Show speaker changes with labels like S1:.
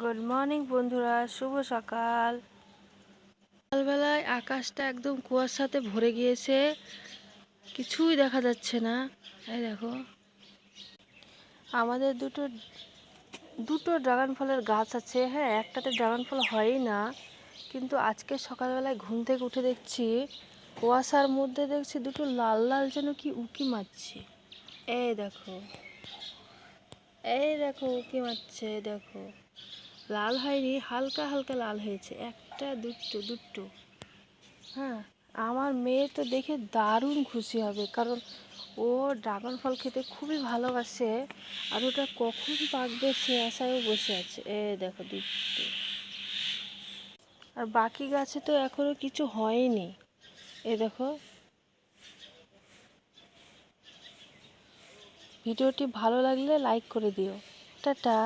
S1: Good morning বন্ধুরা, শুভ সকাল। সকালবেলায় আকাশটা একদম কুয়াশাতে ভরে গিয়েছে, কিছুই দেখা যাচ্ছে না। এই দেখো, আমাদের দুটো দুটো ড্রাগন ফলের গাছ আছে। হ্যাঁ, একটাতে ড্রাগন ফল হয়ই না, কিন্তু আজকে সকালবেলায় ঘুম থেকে উঠে দেখছি কুয়াশার মধ্যে দেখছি দুটো লাল লাল যেন কি উঁকি মারছে। এই দেখো, এই দেখো উঁকি মারছে, দেখো লাল হয়নি, হালকা হালকা লাল হয়েছে, একটা দুটো। হ্যাঁ, আমার মেয়ে তো দেখে দারুণ খুশি হবে, কারণ ও ড্রাগন ফল খেতে খুবই ভালোবাসে। আর ওটা কখন পাকবে সে আশায়ও বসে আছে। দেখো দুটো। আর বাকি গাছে তো এখনো কিছু হয়নি। দেখো, ভিডিওটি ভালো লাগলে লাইক করে দিও। টাটা।